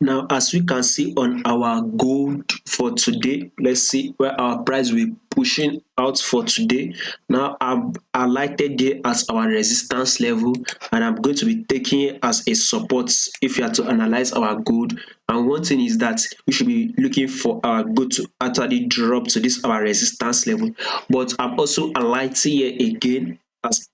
Now, as we can see on our gold for today, let's see where our price will pushing out for today. Now, I've highlighted there as our resistance level, and I'm going to be taking it as a support if you are to analyze our gold. And one thing is that we should be looking for our gold to actually drop to this our resistance level. But I'm also highlighting here again as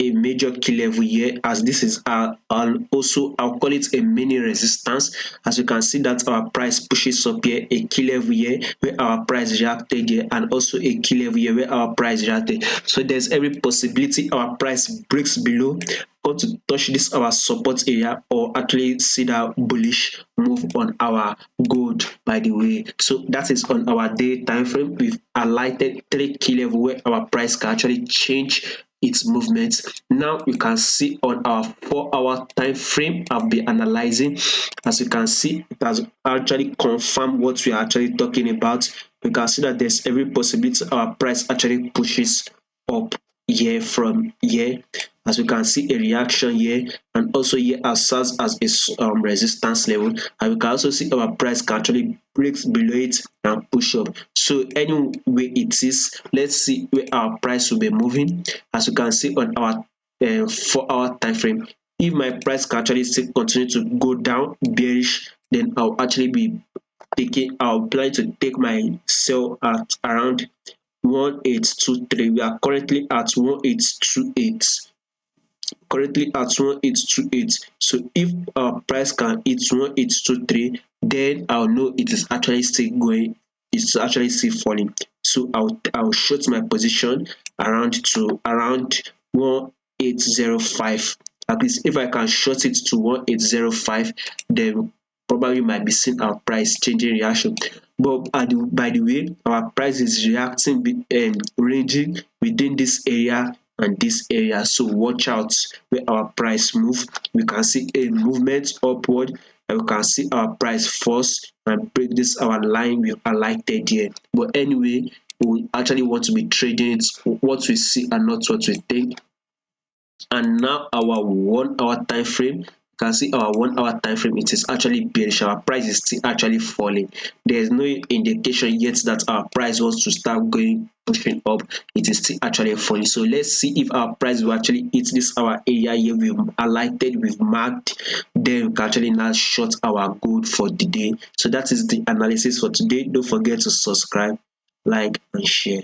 a major key level here, as this is also I'll call it a mini resistance. As you can see that our price pushes up here, a key level here where our price reacted here, and also a key level here where our price reacted. So there's every possibility our price breaks below, going to touch this our support area, or actually see that bullish move on our gold, by the way. So that is on our day time frame. We've highlighted three key level where our price can actually change its movements. Now you can see on our 4 hour time frame I've been analyzing. As you can see, it has actually confirmed what we are actually talking about. You can see that there's every possibility our price actually pushes up here from here. As you can see, a reaction here, and also here as serves as a resistance level, and we can also see our price can actually break below it and push up. So anyway it is, let's see where our price will be moving. As you can see on our 4 hour time frame, if my price can actually still continue to go down bearish, then I'll actually be I'll plan to take my sell at around 1823. We are currently at 1828. So if our price can hit 1823, then I'll know it is actually still going, it's actually still falling. So I'll short my position around 1805. At least if I can short it to 1805, then probably might be seeing our price changing reaction. But by the way, our price is reacting, ranging within this area and this area. So watch out where our price move. We can see a movement upward, and we can see our price force and break this our line we've highlighted here. But anyway, we actually want to be trading it what we see and not what we think. And now our 1 hour time frame, you can see our 1 hour time frame, it is actually bearish. Our price is still actually falling. There is no indication yet that our price wants to start going pushing up. It is still actually falling. So let's see if our price will actually hit this our area here we've highlighted, we've marked, then we can actually now short our gold for the day. So that is the analysis for today. Don't forget to subscribe, like, and share.